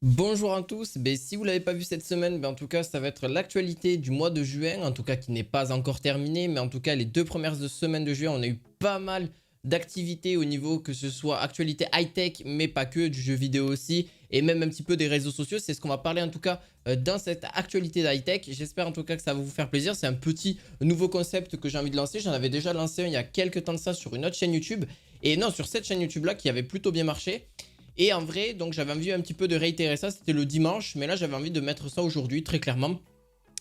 Bonjour à tous, si vous l'avez pas vu cette semaine, en tout cas ça va être l'actualité du mois de juin, en tout cas qui n'est pas encore terminée, mais en tout cas les 2 premières semaines de juin, on a eu pas mal d'activités au niveau que ce soit actualité high-tech, mais pas que, du jeu vidéo aussi, et même un petit peu des réseaux sociaux. C'est ce qu'on va parler en tout cas dans cette actualité d'high-tech. J'espère en tout cas que ça va vous faire plaisir. C'est un petit nouveau concept que j'ai envie de lancer. J'en avais déjà lancé il y a quelques temps de ça sur une autre chaîne YouTube, et non, sur cette chaîne YouTube là qui avait plutôt bien marché. Et en vrai, donc j'avais envie un petit peu de réitérer ça, c'était le dimanche, mais là j'avais envie de mettre ça aujourd'hui, très clairement.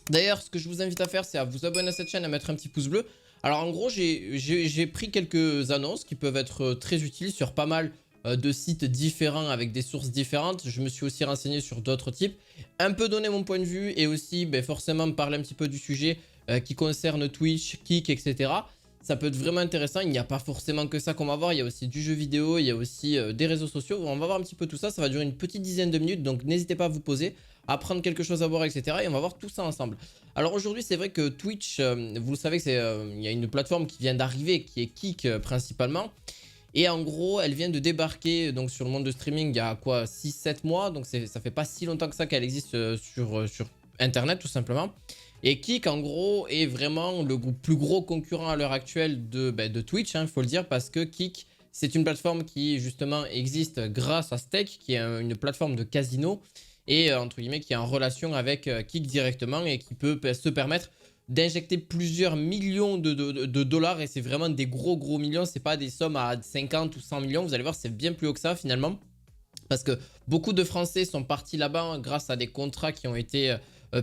D'ailleurs, ce que je vous invite à faire, c'est à vous abonner à cette chaîne, à mettre un petit pouce bleu. Alors en gros, j'ai pris quelques annonces qui peuvent être très utiles sur pas mal de sites différents avec des sources différentes. Je me suis aussi renseigné sur d'autres types. Un peu donner mon point de vue et aussi forcément parler un petit peu du sujet qui concerne Twitch, Kick, etc. Ça peut être vraiment intéressant. Il n'y a pas forcément que ça qu'on va voir. Il y a aussi du jeu vidéo, il y a aussi des réseaux sociaux. On va voir un petit peu tout ça. Ça va durer une petite dizaine de minutes. Donc n'hésitez pas à vous poser, à prendre quelque chose à boire, etc. Et on va voir tout ça ensemble. Alors aujourd'hui, c'est vrai que Twitch, vous savez que il y a une plateforme qui vient d'arriver, qui est Kick principalement. Et en gros, elle vient de débarquer donc sur le monde de streaming il y a quoi 6-7 mois. Donc ça fait pas si longtemps que ça qu'elle existe sur Internet tout simplement. Et Kick en gros est vraiment le plus gros concurrent à l'heure actuelle de Twitch, il faut le dire, parce que Kick c'est une plateforme qui justement existe grâce à Stake, qui est une plateforme de casino et entre guillemets qui est en relation avec Kick directement et qui peut se permettre d'injecter plusieurs millions de dollars, et c'est vraiment des gros millions, c'est pas des sommes à 50 ou 100 millions, vous allez voir c'est bien plus haut que ça finalement, parce que beaucoup de Français sont partis là-bas grâce à des contrats qui ont été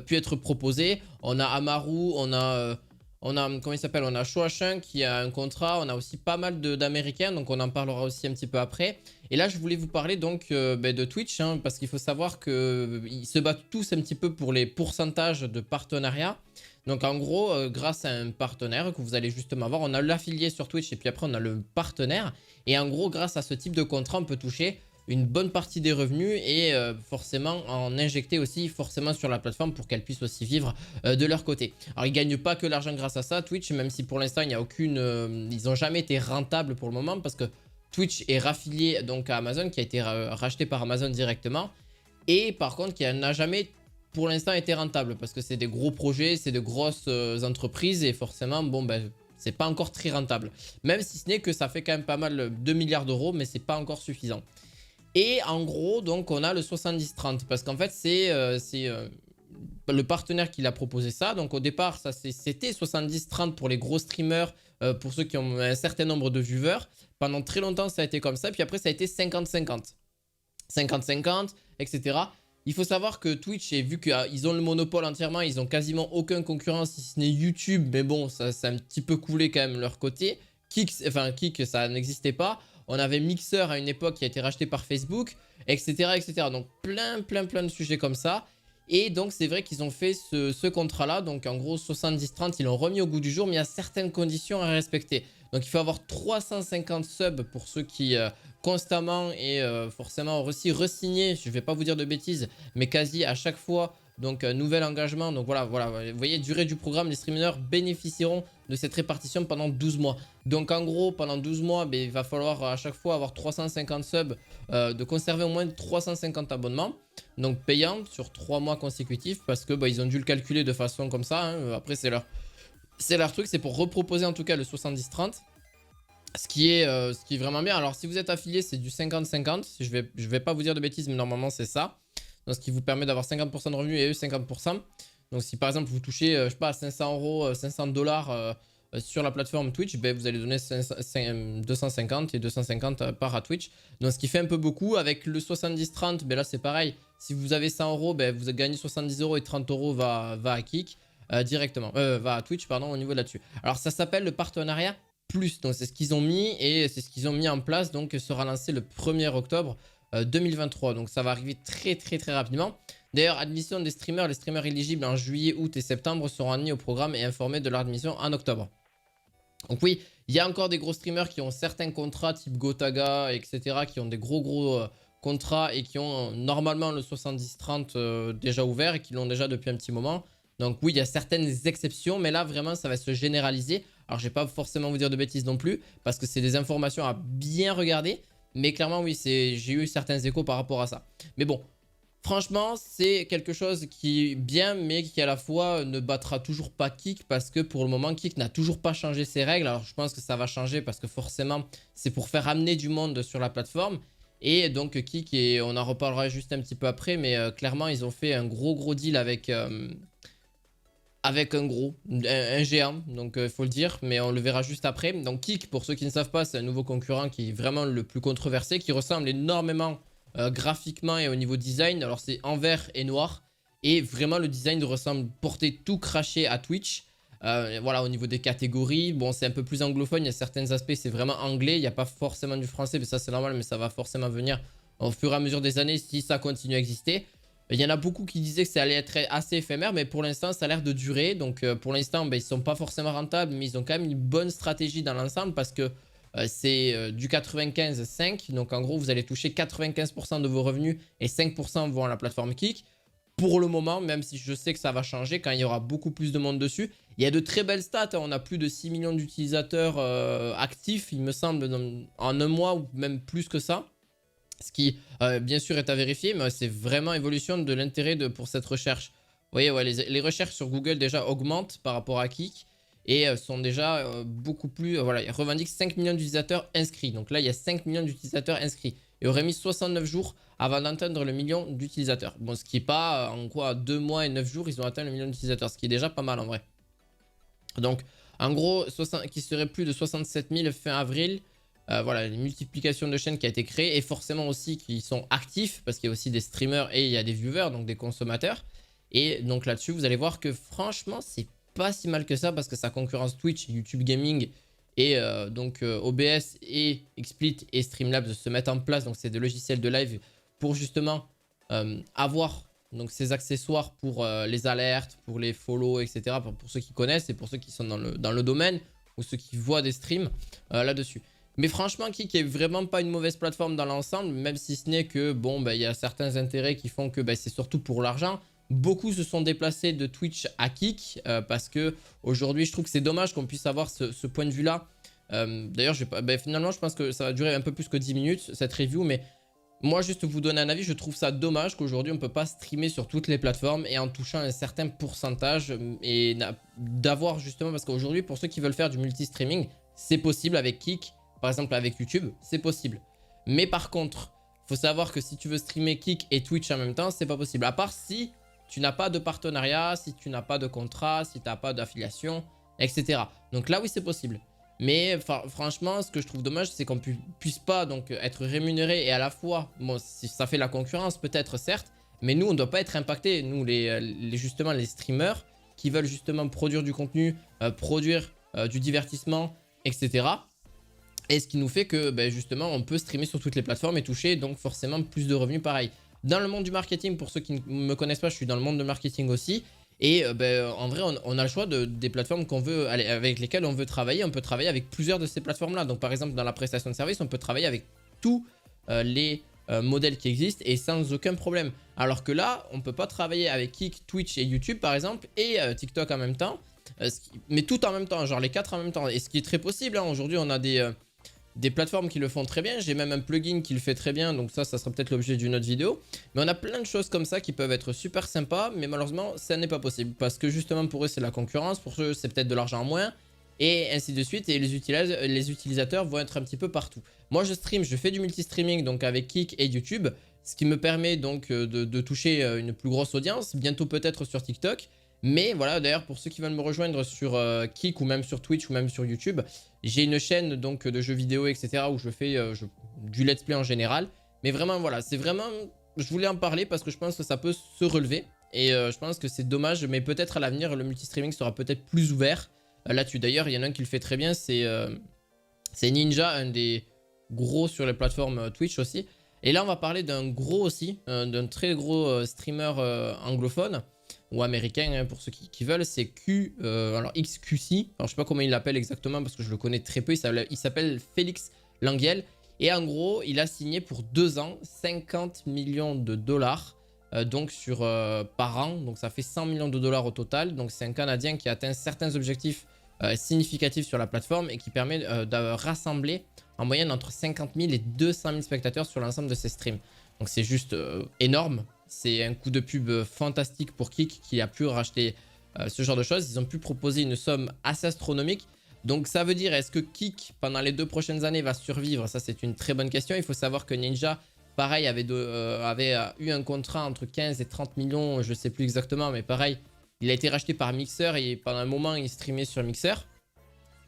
pu être proposés. On a Amaru, comment il s'appelle, on a Shoashin qui a un contrat, on a aussi pas mal d'Américains, donc on en parlera aussi un petit peu après. Et là, je voulais vous parler donc de Twitch, parce qu'il faut savoir qu'ils se battent tous un petit peu pour les pourcentages de partenariat. Donc en gros, grâce à un partenaire que vous allez justement voir, on a l'affilié sur Twitch et puis après on a le partenaire. Et en gros, grâce à ce type de contrat, on peut toucher une bonne partie des revenus et forcément en injecter aussi forcément sur la plateforme pour qu'elle puisse aussi vivre de leur côté. Alors ils gagnent pas que l'argent grâce à ça, Twitch, même si pour l'instant il n'y a aucune, ils n'ont jamais été rentables pour le moment, parce que Twitch est raffilié donc à Amazon, qui a été racheté par Amazon directement, et par contre qui n'a jamais pour l'instant été rentable, parce que c'est des gros projets, c'est de grosses entreprises, et forcément c'est pas encore très rentable, même si ce n'est que ça fait quand même pas mal 2 milliards d'euros, mais c'est pas encore suffisant. Et en gros, donc, on a le 70-30, parce qu'en fait, c'est le partenaire qui l'a proposé ça. Donc, au départ, c'était 70-30 pour les gros streamers, pour ceux qui ont un certain nombre de viewers. Pendant très longtemps, ça a été comme ça. Puis après, ça a été 50-50. 50-50, etc. Il faut savoir que Twitch, vu qu'ils ont le monopole entièrement, ils ont quasiment aucun concurrent si ce n'est YouTube. Mais bon, ça a un petit peu coulé quand même leur côté. Kick, ça n'existait pas. On avait Mixer à une époque qui a été racheté par Facebook, etc. etc. Donc plein de sujets comme ça. Et donc c'est vrai qu'ils ont fait ce contrat-là. Donc en gros 70-30, ils l'ont remis au goût du jour, mais il y a certaines conditions à respecter. Donc il faut avoir 350 subs pour ceux qui constamment et forcément aussi re-signé, je ne vais pas vous dire de bêtises, mais quasi à chaque fois. Donc nouvel engagement, donc voilà, vous voyez, durée du programme, les streamers bénéficieront de cette répartition pendant 12 mois. Donc en gros, pendant 12 mois, il va falloir à chaque fois avoir 350 subs, de conserver au moins 350 abonnements, donc payants sur 3 mois consécutifs, parce que ils ont dû le calculer de façon comme ça, après c'est leur truc, c'est pour reproposer en tout cas le 70-30. Ce qui est vraiment bien. Alors si vous êtes affilié, c'est du 50-50. Je vais pas vous dire de bêtises, mais normalement c'est ça. Donc ce qui vous permet d'avoir 50% de revenus et eux 50%. Donc si par exemple vous touchez, je sais pas, 500 euros, 500 dollars sur la plateforme Twitch, vous allez donner 250 et 250 par à Twitch. Donc ce qui fait un peu beaucoup. Avec le 70-30, là c'est pareil. Si vous avez 100 euros, vous gagnez 70 euros et 30 euros va à Kick directement. Va à Twitch, pardon, au niveau de là-dessus. Alors ça s'appelle le partenariat plus. Donc c'est ce qu'ils ont mis, et c'est ce qu'ils ont mis en place. Donc sera lancé le 1er octobre 2023. Donc ça va arriver très rapidement. D'ailleurs, admission des streamers. Les streamers éligibles en juillet, août et septembre seront admis au programme et informés de leur admission en octobre. Donc oui, il y a encore des gros streamers qui ont certains contrats type Gotaga, etc. qui ont des gros contrats et qui ont normalement le 70-30 déjà ouvert et qui l'ont déjà depuis un petit moment. Donc oui, il y a certaines exceptions, mais là vraiment ça va se généraliser. Alors je vais pas forcément vous dire de bêtises non plus, parce que c'est des informations à bien regarder. Mais clairement oui, j'ai eu certains échos par rapport à ça. Mais bon, Franchement, c'est quelque chose qui est bien, mais qui à la fois ne battra toujours pas Kick parce que pour le moment, Kick n'a toujours pas changé ses règles. Alors je pense que ça va changer parce que forcément, c'est pour faire amener du monde sur la plateforme. Et donc Kick, et on en reparlera juste un petit peu après, mais clairement, ils ont fait un gros deal avec un géant, donc il faut le dire, mais on le verra juste après. Donc Kik, pour ceux qui ne savent pas, c'est un nouveau concurrent qui est vraiment le plus controversé, qui ressemble énormément graphiquement et au niveau design. Alors c'est en vert et noir, et vraiment le design ressemble porter tout craché à Twitch. Voilà, au niveau des catégories, bon, c'est un peu plus anglophone, il y a certains aspects, c'est vraiment anglais, il n'y a pas forcément du français, mais ça c'est normal, mais ça va forcément venir au fur et à mesure des années si ça continue à exister. Il y en a beaucoup qui disaient que ça allait être assez éphémère, mais pour l'instant, ça a l'air de durer. Donc, pour l'instant, ils ne sont pas forcément rentables, mais ils ont quand même une bonne stratégie dans l'ensemble parce que c'est du 95-5. Donc, en gros, vous allez toucher 95% de vos revenus et 5% vont à la plateforme Kick. Pour le moment, même si je sais que ça va changer quand il y aura beaucoup plus de monde dessus. Il y a de très belles stats. On a plus de 6 millions d'utilisateurs actifs, il me semble, en un mois ou même plus que ça. Ce qui, bien sûr, est à vérifier, mais c'est vraiment évolution de l'intérêt pour cette recherche. Vous voyez, ouais, les recherches sur Google déjà augmentent par rapport à Kik et sont déjà beaucoup plus... voilà, ils revendiquent 5 millions d'utilisateurs inscrits. Donc là, il y a 5 millions d'utilisateurs inscrits. Et aurait mis 69 jours avant d'atteindre le million d'utilisateurs. Bon, ce qui est pas, en quoi, 2 mois et 9 jours, ils ont atteint le million d'utilisateurs. Ce qui est déjà pas mal en vrai. Donc, en gros, qui serait plus de 67 000 fin avril. Voilà, une multiplication de chaînes qui a été créée et forcément aussi qui sont actifs parce qu'il y a aussi des streamers et il y a des viewers, donc des consommateurs. Et donc là-dessus, vous allez voir que franchement, c'est pas si mal que ça parce que ça concurrence Twitch, YouTube Gaming et donc OBS et XSplit et Streamlabs se mettent en place. Donc c'est des logiciels de live pour justement avoir donc ces accessoires pour les alertes, pour les follow, etc. Pour ceux qui connaissent et pour ceux qui sont dans le domaine ou ceux qui voient des streams là-dessus. Mais franchement, Kick est vraiment pas une mauvaise plateforme dans l'ensemble, même si ce n'est que, bon, il y a certains intérêts qui font que c'est surtout pour l'argent. Beaucoup se sont déplacés de Twitch à Kick parce que aujourd'hui, je trouve que c'est dommage qu'on puisse avoir ce point de vue-là. D'ailleurs, finalement, je pense que ça va durer un peu plus que 10 minutes, cette review, mais moi, juste vous donner un avis, je trouve ça dommage qu'aujourd'hui, on ne peut pas streamer sur toutes les plateformes et en touchant un certain pourcentage et d'avoir justement, parce qu'aujourd'hui, pour ceux qui veulent faire du multi-streaming, c'est possible avec Kick. Par exemple, avec YouTube, c'est possible. Mais par contre, il faut savoir que si tu veux streamer Kick et Twitch en même temps, c'est pas possible. À part si tu n'as pas de partenariat, si tu n'as pas de contrat, si tu n'as pas d'affiliation, etc. Donc là, oui, c'est possible. Mais franchement, ce que je trouve dommage, c'est qu'on ne puisse pas donc être rémunéré et à la fois, bon, si ça fait la concurrence peut-être, certes, mais nous, on ne doit pas être impacté. Nous, justement, les streamers qui veulent justement produire du contenu, produire du divertissement, etc. Et ce qui nous fait que justement on peut streamer sur toutes les plateformes et toucher donc forcément plus de revenus pareil. Dans le monde du marketing, pour ceux qui ne me connaissent pas, je suis dans le monde de marketing aussi. Et en vrai, on a le choix des plateformes avec lesquelles on veut travailler. On peut travailler avec plusieurs de ces plateformes-là. Donc par exemple, dans la prestation de service, on peut travailler avec tous les modèles qui existent et sans aucun problème. Alors que là, on ne peut pas travailler avec Kick, Twitch et YouTube par exemple et TikTok en même temps. Mais tout en même temps, genre les 4 en même temps. Et ce qui est très possible, hein. Aujourd'hui, on a des plateformes qui le font très bien. J'ai même un plugin qui le fait très bien. Donc ça sera peut-être l'objet d'une autre vidéo. Mais on a plein de choses comme ça qui peuvent être super sympas. Mais malheureusement, ça n'est pas possible. Parce que justement, pour eux, c'est la concurrence. Pour eux, c'est peut-être de l'argent en moins. Et ainsi de suite. Et les utilisateurs vont être un petit peu partout. Moi, je fais du multi-streaming donc avec Kick et YouTube. Ce qui me permet donc de toucher une plus grosse audience. Bientôt peut-être sur TikTok. Mais voilà, d'ailleurs, pour ceux qui veulent me rejoindre sur Kick ou même sur Twitch ou même sur YouTube, j'ai une chaîne donc de jeux vidéo, etc. où je fais du let's play en général. Mais vraiment, voilà, c'est vraiment... Je voulais en parler parce que je pense que ça peut se relever. Et je pense que c'est dommage, mais peut-être à l'avenir, le multi-streaming sera peut-être plus ouvert là-dessus. D'ailleurs, il y en a un qui le fait très bien, c'est Ninja, un des gros sur les plateformes Twitch aussi. Et là, on va parler d'un gros aussi, d'un très gros streamer anglophone ou américain, hein, pour ceux qui veulent, c'est alors XQC, alors je sais pas comment il l'appelle exactement parce que je le connais très peu, il s'appelle Félix Languel, et en gros il a signé pour 2 ans 50 millions de dollars donc par an, donc ça fait 100 millions de dollars au total. Donc c'est un Canadien qui a atteint certains objectifs significatifs sur la plateforme et qui permet de rassembler en moyenne entre 50 000 et 200 000 spectateurs sur l'ensemble de ses streams. Donc c'est juste énorme. C'est un coup de pub fantastique pour Kik qui a pu racheter ce genre de choses. Ils ont pu proposer une somme assez astronomique. Donc ça veut dire, est-ce que Kik, pendant les 2 prochaines années, va survivre? Ça, c'est une très bonne question. Il faut savoir que Ninja, pareil, avait eu un contrat entre 15 et 30 millions, je ne sais plus exactement, mais pareil, il a été racheté par Mixer et pendant un moment, il streamait sur Mixer.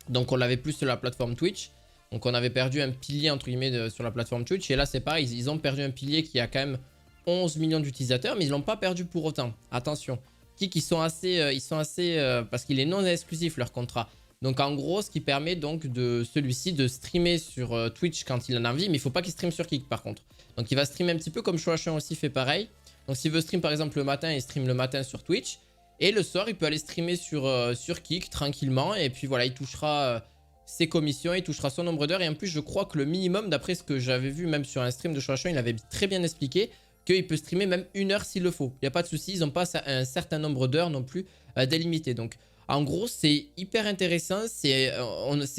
Donc on l'avait plus sur la plateforme Twitch. Donc on avait perdu un pilier, entre guillemets, sur la plateforme Twitch. Et là, c'est pareil, ils ont perdu un pilier qui a quand même 11 millions d'utilisateurs, mais ils l'ont pas perdu pour autant. Attention, Kik, ils sont assez parce qu'il est non exclusif leur contrat. Donc en gros, ce qui permet donc de celui-ci de streamer sur Twitch quand il en a envie, mais il faut pas qu'il stream sur Kik par contre. Donc il va streamer un petit peu comme Chouachon aussi fait pareil. Donc s'il veut stream par exemple le matin, il stream le matin sur Twitch. Et le soir, il peut aller streamer sur Kik tranquillement. Et puis voilà, il touchera ses commissions, il touchera son nombre d'heures. Et en plus, je crois que le minimum, d'après ce que j'avais vu même sur un stream de Chouachon, il avait très bien expliqué qu'il peut streamer même 1 heure s'il le faut. Il n'y a pas de souci, ils n'ont pas un certain nombre d'heures non plus délimité. Donc en gros, c'est hyper intéressant. C'est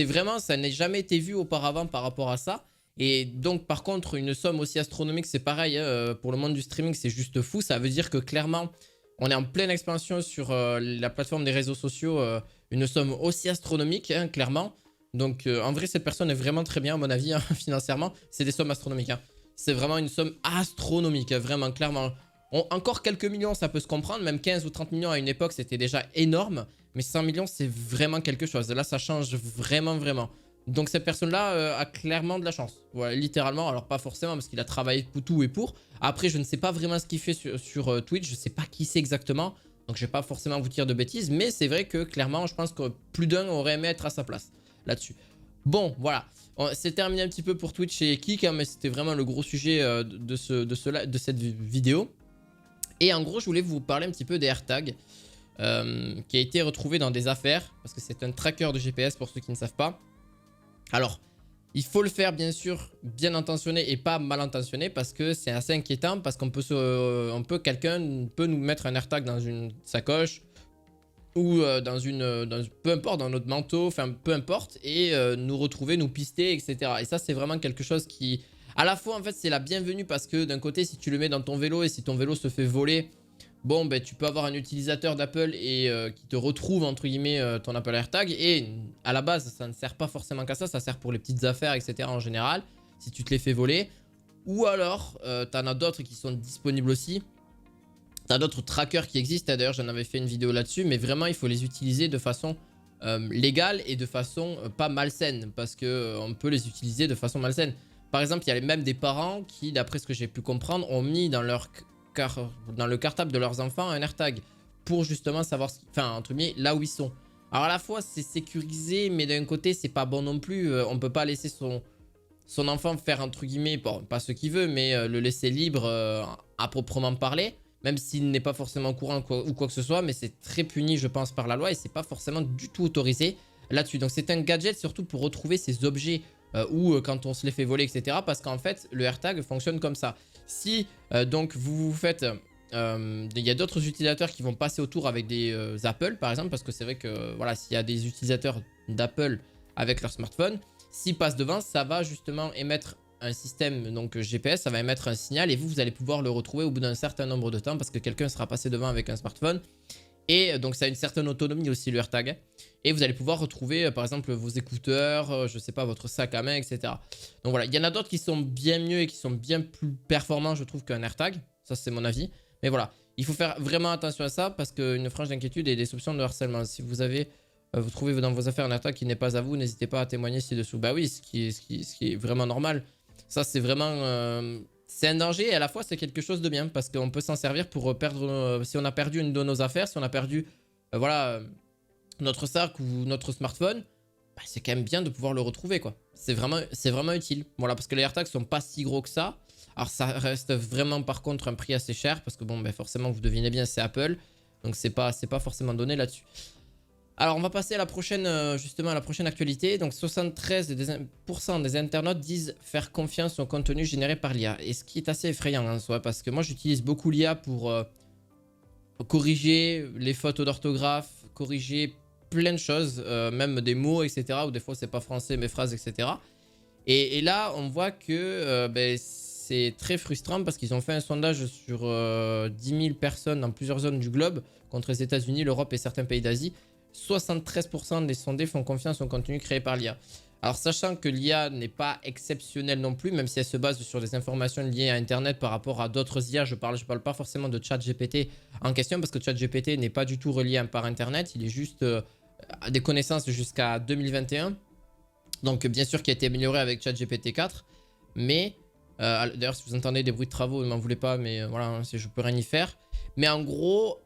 vraiment, ça n'a jamais été vu auparavant par rapport à ça. Et donc, par contre, une somme aussi astronomique, c'est pareil. Pour le monde du streaming, c'est juste fou. Ça veut dire que clairement, on est en pleine expansion sur la plateforme des réseaux sociaux. Une somme aussi astronomique, hein, clairement. Donc, en vrai, cette personne est vraiment très bien, à mon avis, hein, financièrement. C'est des sommes astronomiques. Hein. C'est vraiment une somme astronomique, vraiment, clairement. Encore quelques millions, ça peut se comprendre. Même 15 ou 30 millions à une époque, c'était déjà énorme. Mais 100 millions, c'est vraiment quelque chose. Là, ça change vraiment, vraiment. Donc cette personne-là a clairement de la chance. Voilà, littéralement. Alors pas forcément parce qu'il a travaillé pour tout et pour. Après, je ne sais pas vraiment ce qu'il fait sur Twitch. Je ne sais pas qui c'est exactement. Donc je ne vais pas forcément vous dire de bêtises. Mais c'est vrai que clairement, je pense que plus d'un aurait aimé être à sa place là-dessus. Bon, voilà. C'est terminé un petit peu pour Twitch et Kik. Hein, mais c'était vraiment le gros sujet de cette vidéo. Et en gros, je voulais vous parler un petit peu des AirTags. Qui a été retrouvé dans des affaires parce que c'est un tracker de GPS pour ceux qui ne savent pas. Alors, il faut le faire bien sûr bien intentionné et pas mal intentionné parce que c'est assez inquiétant parce qu'on peut quelqu'un peut nous mettre un AirTag dans une sacoche ou peu importe, dans notre manteau, enfin peu importe, et nous retrouver, nous pister, etc. Et ça, c'est vraiment quelque chose qui, à la fois en fait, c'est la bienvenue parce que d'un côté, si tu le mets dans ton vélo et si ton vélo se fait voler, bon, ben, tu peux avoir un utilisateur d'Apple et qui te retrouve, entre guillemets, ton Apple AirTag. Et à la base, ça ne sert pas forcément qu'à ça. Ça sert pour les petites affaires, etc. en général, si tu te les fais voler. Ou alors, tu en as d'autres qui sont disponibles aussi. Tu as d'autres trackers qui existent. D'ailleurs, j'en avais fait une vidéo là-dessus. Mais vraiment, il faut les utiliser de façon légale et de façon pas malsaine. Parce qu'on peut les utiliser de façon malsaine. Par exemple, il y a même des parents qui, d'après ce que j'ai pu comprendre, ont mis dans le cartable de leurs enfants un AirTag pour justement savoir entre guillemets, là où ils sont. Alors à la fois c'est sécurisé, mais d'un côté c'est pas bon non plus. On peut pas laisser son enfant faire entre guillemets, bon, pas ce qu'il veut, mais le laisser libre à proprement parler, même s'il n'est pas forcément au courant ou quoi que ce soit, mais c'est très puni je pense par la loi et c'est pas forcément du tout autorisé là-dessus. Donc c'est un gadget surtout pour retrouver ces objets ou quand on se les fait voler, etc. Parce qu'en fait le AirTag fonctionne comme ça. Si donc vous faites, il y a d'autres utilisateurs qui vont passer autour avec des Apple par exemple, parce que c'est vrai que voilà, s'il y a des utilisateurs d'Apple avec leur smartphone, s'ils passent devant, ça va justement émettre un système donc GPS, ça va émettre un signal et vous allez pouvoir le retrouver au bout d'un certain nombre de temps parce que quelqu'un sera passé devant avec un smartphone. Et donc ça a une certaine autonomie aussi le AirTag. Et vous allez pouvoir retrouver par exemple vos écouteurs, je sais pas, votre sac à main, etc. Donc voilà, il y en a d'autres qui sont bien mieux et qui sont bien plus performants je trouve qu'un AirTag. Ça c'est mon avis. Mais voilà, il faut faire vraiment attention à ça parce qu'une frange d'inquiétude et des soupçons de harcèlement. Si vous avez, vous trouvez dans vos affaires un AirTag qui n'est pas à vous, n'hésitez pas à témoigner ci-dessous. Bah oui, ce qui est vraiment normal. Ça c'est vraiment... c'est un danger et à la fois c'est quelque chose de bien parce qu'on peut s'en servir pour perdre, si on a perdu une de nos affaires, si on a perdu voilà, notre sac ou notre smartphone, bah, c'est quand même bien de pouvoir le retrouver quoi. C'est vraiment utile. Voilà, parce que les AirTags sont pas si gros que ça. Alors ça reste vraiment par contre un prix assez cher parce que bon, bah, forcément vous devinez bien c'est Apple. Donc c'est pas forcément donné là-dessus. Alors on va passer à la prochaine, justement à la prochaine actualité. Donc 73% des internautes disent faire confiance au contenu généré par l'IA. Et ce qui est assez effrayant en soi parce que moi j'utilise beaucoup l'IA pour corriger les fautes d'orthographe, corriger plein de choses, même des mots, etc. Ou des fois c'est pas français mes phrases, etc. Et là on voit que c'est très frustrant parce qu'ils ont fait un sondage sur 10 000 personnes dans plusieurs zones du globe contre les États-Unis, l'Europe et certains pays d'Asie. 73% des sondés font confiance au contenu créé par l'IA. Alors, sachant que l'IA n'est pas exceptionnelle non plus, même si elle se base sur des informations liées à Internet par rapport à d'autres IA, je parle pas forcément de ChatGPT en question parce que ChatGPT n'est pas du tout relié par Internet, il est juste à des connaissances jusqu'à 2021. Donc, bien sûr, qui a été amélioré avec ChatGPT 4. Mais, d'ailleurs, si vous entendez des bruits de travaux, ne m'en voulez pas, mais voilà, je peux rien y faire. Mais en gros,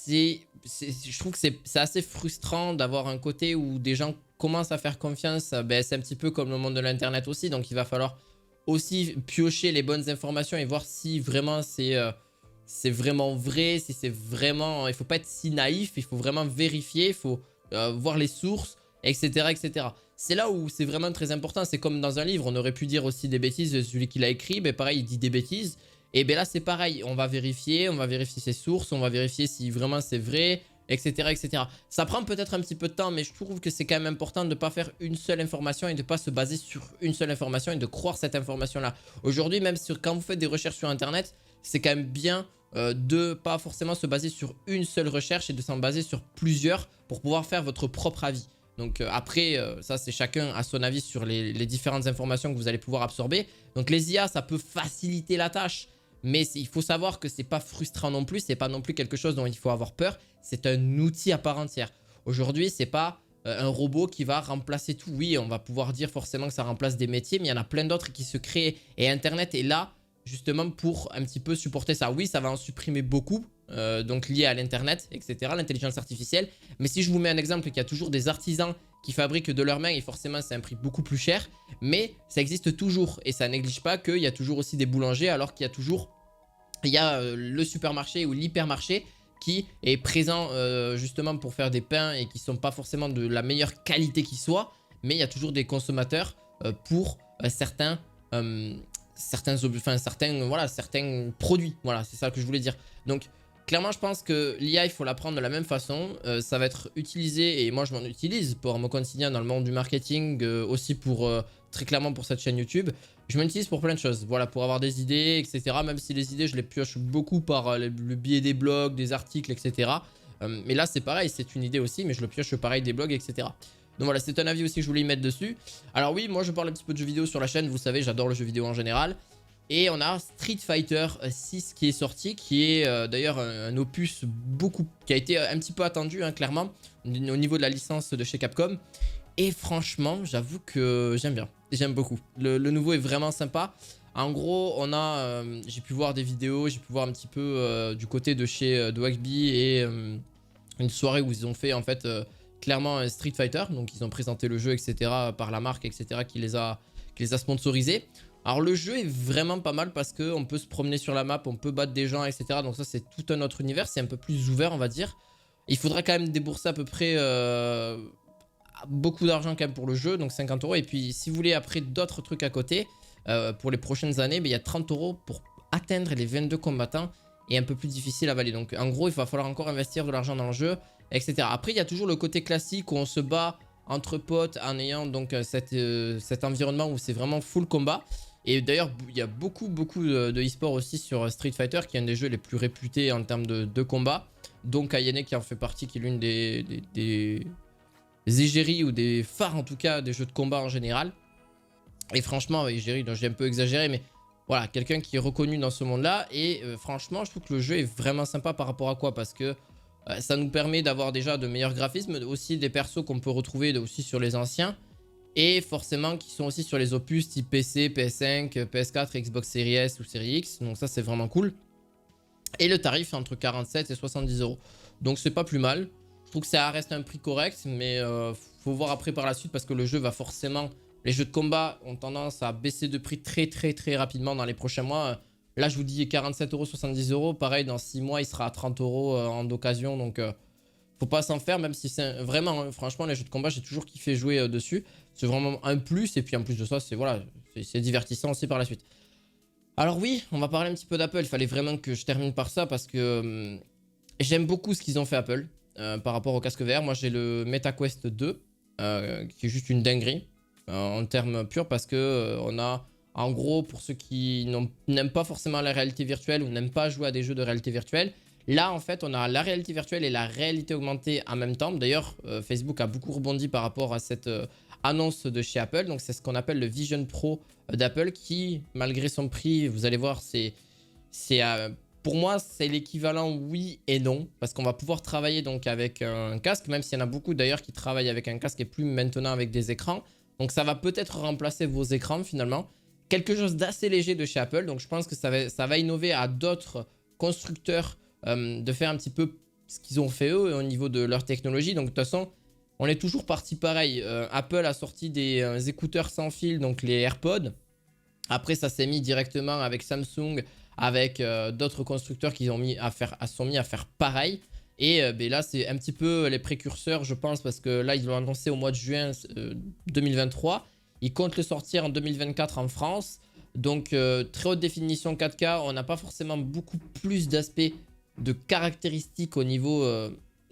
je trouve que c'est assez frustrant d'avoir un côté où des gens commencent à faire confiance. Ben, c'est un petit peu comme le monde de l'internet aussi, donc il va falloir aussi piocher les bonnes informations et voir si vraiment c'est vraiment vrai, si c'est vraiment... Il faut pas être si naïf, il faut vraiment vérifier, il faut voir les sources, etc. etc. C'est là où c'est vraiment très important, c'est comme dans un livre, on aurait pu dire aussi des bêtises, celui qui l'a écrit, ben pareil, il dit des bêtises. Et bien là, c'est pareil, on va vérifier ses sources, on va vérifier si vraiment c'est vrai, etc., etc. Ça prend peut-être un petit peu de temps, mais je trouve que c'est quand même important de ne pas faire une seule information et de ne pas se baser sur une seule information et de croire cette information-là. Aujourd'hui, même quand vous faites des recherches sur Internet, c'est quand même bien de pas forcément se baser sur une seule recherche et de s'en baser sur plusieurs pour pouvoir faire votre propre avis. Donc après, ça c'est chacun à son avis sur les différentes informations que vous allez pouvoir absorber. Donc les IA, ça peut faciliter la tâche. Mais il faut savoir que c'est pas frustrant non plus, c'est pas non plus quelque chose dont il faut avoir peur. C'est un outil à part entière. Aujourd'hui, c'est pas un robot qui va remplacer tout. Oui, on va pouvoir dire forcément que ça remplace des métiers, mais il y en a plein d'autres qui se créent. Et Internet est là justement pour un petit peu supporter ça. Oui, ça va en supprimer beaucoup, donc lié à l'Internet, etc., l'intelligence artificielle. Mais si je vous mets un exemple, qu'il y a toujours des artisans qui fabriquent de leurs mains et forcément c'est un prix beaucoup plus cher, mais ça existe toujours et ça néglige pas qu'il y a toujours aussi des boulangers alors qu'il y a toujours le supermarché ou l'hypermarché qui est présent justement pour faire des pains et qui sont pas forcément de la meilleure qualité qui soit, mais il y a toujours des consommateurs pour certains produits, voilà, c'est ça que je voulais dire. Donc clairement, je pense que l'IA, il faut la prendre de la même façon. Ça va être utilisé, et moi, je m'en utilise pour mon quotidien dans le monde du marketing, aussi pour, très clairement pour cette chaîne YouTube. Je m'en utilise pour plein de choses, voilà, pour avoir des idées, etc. Même si les idées, je les pioche beaucoup par le biais des blogs, des articles, etc. Mais là, c'est pareil, c'est une idée aussi, mais je le pioche pareil des blogs, etc. Donc voilà, c'est un avis aussi que je voulais y mettre dessus. Alors oui, moi, je parle un petit peu de jeux vidéo sur la chaîne. Vous savez, j'adore le jeu vidéo en général. Et on a Street Fighter 6 qui est sorti, qui est d'ailleurs un opus qui a été un petit peu attendu, hein, clairement, au niveau de la licence de chez Capcom. Et franchement, j'avoue que j'aime bien, j'aime beaucoup. Le nouveau est vraiment sympa. En gros, j'ai pu voir des vidéos, j'ai pu voir un petit peu du côté de chez Dwaxby et une soirée où ils ont fait en fait clairement un Street Fighter. Donc ils ont présenté le jeu, etc. par la marque, etc. qui les a sponsorisés. Alors le jeu est vraiment pas mal parce qu'on peut se promener sur la map, on peut battre des gens, etc. Donc ça c'est tout un autre univers, c'est un peu plus ouvert on va dire. Il faudra quand même débourser à peu près beaucoup d'argent quand même pour le jeu, donc 50 €. Et puis si vous voulez après d'autres trucs à côté, pour les prochaines années, il y a 30 € pour atteindre les 22 combattants et un peu plus difficile à valider. Donc en gros il va falloir encore investir de l'argent dans le jeu, etc. Après il y a toujours le côté classique où on se bat entre potes en ayant donc cet environnement où c'est vraiment full combat. Et d'ailleurs, il y a beaucoup de e-sport aussi sur Street Fighter, qui est un des jeux les plus réputés en termes de combat. Donc Ayane qui en fait partie, qui est l'une des égéries ou des phares en tout cas des jeux de combat en général. Et franchement, égérie, j'ai un peu exagéré, mais voilà, quelqu'un qui est reconnu dans ce monde-là. Et franchement, je trouve que le jeu est vraiment sympa par rapport à quoi? Parce que ça nous permet d'avoir déjà de meilleurs graphismes, aussi des persos qu'on peut retrouver aussi sur les anciens. Et forcément qui sont aussi sur les opus type PC, PS5, PS4, Xbox Series S ou Series X. Donc ça c'est vraiment cool. Et le tarif est entre 47 et 70 €. Donc c'est pas plus mal. Je trouve que ça reste un prix correct. Mais faut voir après par la suite parce que le jeu va forcément... Les jeux de combat ont tendance à baisser de prix très rapidement dans les prochains mois. Là je vous dis 47 €, 70 €. Pareil dans 6 mois il sera à 30 € en occasion. Donc... faut pas s'en faire, même si c'est vraiment, hein, franchement, les jeux de combat, j'ai toujours kiffé jouer dessus. C'est vraiment un plus, et puis en plus de ça, c'est divertissant aussi par la suite. Alors oui, on va parler un petit peu d'Apple. Il fallait vraiment que je termine par ça parce que j'aime beaucoup ce qu'ils ont fait Apple par rapport au casque VR. Moi, j'ai le MetaQuest 2, qui est juste une dinguerie en termes purs parce que on a En gros, pour ceux qui n'aiment pas forcément la réalité virtuelle ou n'aiment pas jouer à des jeux de réalité virtuelle, là, en fait, on a la réalité virtuelle et la réalité augmentée en même temps. D'ailleurs, Facebook a beaucoup rebondi par rapport à cette annonce de chez Apple. Donc, c'est ce qu'on appelle le Vision Pro d'Apple qui, malgré son prix, vous allez voir, pour moi, c'est l'équivalent oui et non. Parce qu'on va pouvoir travailler donc avec un casque, même s'il y en a beaucoup d'ailleurs qui travaillent avec un casque et plus maintenant avec des écrans. Donc, ça va peut-être remplacer vos écrans finalement. Quelque chose d'assez léger de chez Apple. Donc, je pense que ça va innover à d'autres constructeurs de faire un petit peu ce qu'ils ont fait eux au niveau de leur technologie. Donc de toute façon, on est toujours parti pareil. Apple a sorti des écouteurs sans fil, donc les AirPods. Après, ça s'est mis directement avec Samsung, avec d'autres constructeurs qui sont mis à faire pareil. Et ben là, c'est un petit peu les précurseurs, je pense, parce que là, ils l'ont annoncé au mois de juin 2023. Ils comptent le sortir en 2024 en France. Donc, très haute définition 4K. On n'a pas forcément beaucoup plus d'aspects de caractéristiques au niveau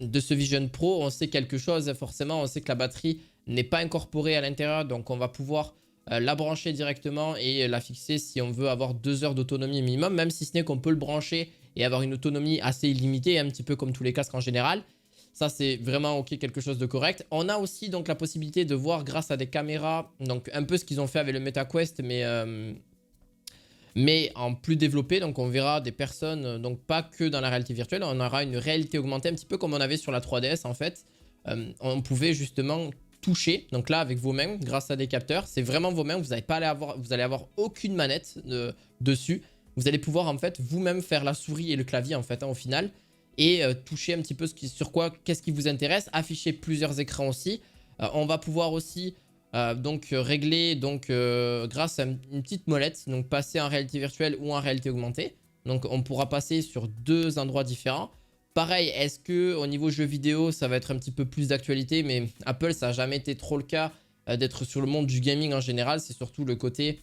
de ce Vision Pro. On sait quelque chose, forcément, on sait que la batterie n'est pas incorporée à l'intérieur, donc on va pouvoir la brancher directement et la fixer si on veut avoir 2 heures d'autonomie minimum, même si ce n'est qu'on peut le brancher et avoir une autonomie assez illimitée, un petit peu comme tous les casques en général. Ça, c'est vraiment ok, quelque chose de correct. On a aussi donc la possibilité de voir grâce à des caméras, donc un peu ce qu'ils ont fait avec le MetaQuest, mais en plus développé. Donc on verra des personnes, donc pas que dans la réalité virtuelle, on aura une réalité augmentée un petit peu comme on avait sur la 3DS en fait. On pouvait justement toucher, donc là avec vos mains grâce à des capteurs, c'est vraiment vos mains, vous allez avoir aucune manette dessus. Vous allez pouvoir en fait vous-même faire la souris et le clavier en fait au final et toucher un petit peu qu'est-ce qui vous intéresse, afficher plusieurs écrans aussi. On va pouvoir aussi donc régler grâce à une petite molette, donc passer en réalité virtuelle ou en réalité augmentée. Donc on pourra passer sur 2 endroits différents. Pareil, est-ce que au niveau jeux vidéo ça va être un petit peu plus d'actualité, mais Apple ça n'a jamais été trop le cas d'être sur le monde du gaming en général. C'est surtout le côté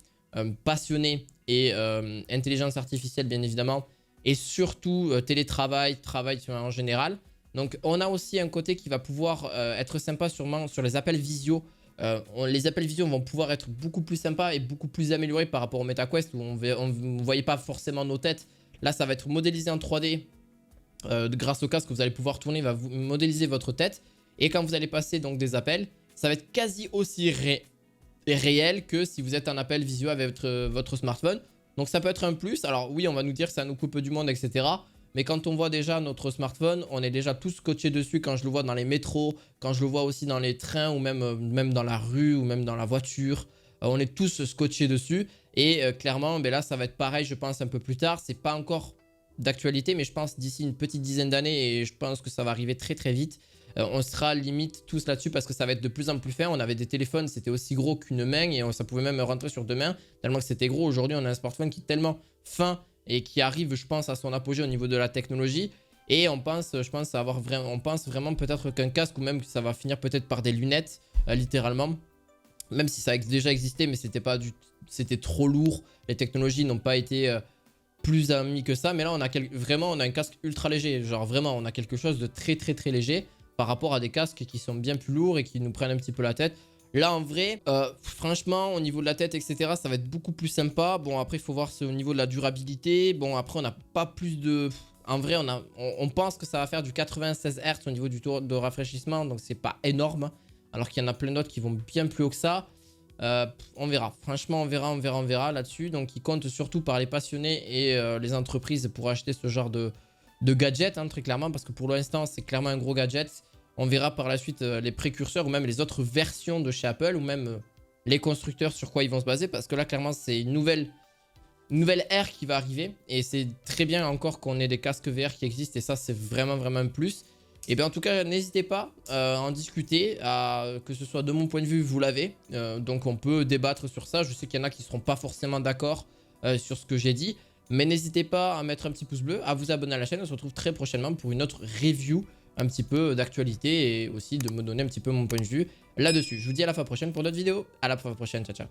passionné et intelligence artificielle bien évidemment, et surtout télétravail, travail en général. Donc on a aussi un côté qui va pouvoir être sympa sûrement sur les appels visio. Les appels visio vont pouvoir être beaucoup plus sympas et beaucoup plus améliorés par rapport au MetaQuest où on ne voyait pas forcément nos têtes. Là, ça va être modélisé en 3D grâce au casque que vous allez pouvoir tourner, va vous modéliser votre tête. Et quand vous allez passer donc des appels, ça va être quasi aussi réel que si vous êtes en appel visio avec votre smartphone. Donc ça peut être un plus. Alors oui, on va nous dire que ça nous coupe du monde, etc. Mais quand on voit déjà notre smartphone, on est déjà tous scotchés dessus. Quand je le vois dans les métros, quand je le vois aussi dans les trains ou même dans la rue ou même dans la voiture, on est tous scotchés dessus. Et clairement, ben là, ça va être pareil, je pense, un peu plus tard. C'est pas encore d'actualité, mais je pense d'ici une petite dizaine d'années, et je pense que ça va arriver très très vite. On sera limite tous là-dessus parce que ça va être de plus en plus fin. On avait des téléphones, c'était aussi gros qu'une main et ça pouvait même rentrer sur 2 mains, tellement que c'était gros. Aujourd'hui, on a un smartphone qui est tellement fin et qui arrive, je pense, à son apogée au niveau de la technologie. Et on pense vraiment peut-être qu'un casque ou même que ça va finir peut-être par des lunettes, littéralement. Même si ça a déjà existé, mais c'était trop lourd. Les technologies n'ont pas été plus amies que ça. Mais là, on a un casque ultra léger. Genre vraiment, on a quelque chose de très très très léger par rapport à des casques qui sont bien plus lourds et qui nous prennent un petit peu la tête. Là, en vrai, franchement, au niveau de la tête, etc., ça va être beaucoup plus sympa. Bon, après, il faut voir au niveau de la durabilité. Bon, après, on n'a pas plus de... En vrai, on pense que ça va faire du 96 Hz au niveau du taux de rafraîchissement. Donc, c'est pas énorme. Alors qu'il y en a plein d'autres qui vont bien plus haut que ça. On verra. Franchement, on verra là-dessus. Donc, ils comptent surtout par les passionnés et les entreprises pour acheter ce genre de gadget, hein, très clairement. Parce que pour l'instant, c'est clairement un gros gadget. On verra par la suite les précurseurs ou même les autres versions de chez Apple ou même les constructeurs sur quoi ils vont se baser. Parce que là, clairement, c'est une nouvelle ère qui va arriver. Et c'est très bien encore qu'on ait des casques VR qui existent. Et ça, c'est vraiment, vraiment un plus. Et bien, en tout cas, n'hésitez pas à en discuter. Que ce soit de mon point de vue, vous l'avez. Donc, on peut débattre sur ça. Je sais qu'il y en a qui ne seront pas forcément d'accord sur ce que j'ai dit. Mais n'hésitez pas à mettre un petit pouce bleu, à vous abonner à la chaîne. On se retrouve très prochainement pour une autre review un petit peu d'actualité et aussi de me donner un petit peu mon point de vue là-dessus. Je vous dis à la fois prochaine pour d'autres vidéos. À la fois prochaine, ciao ciao.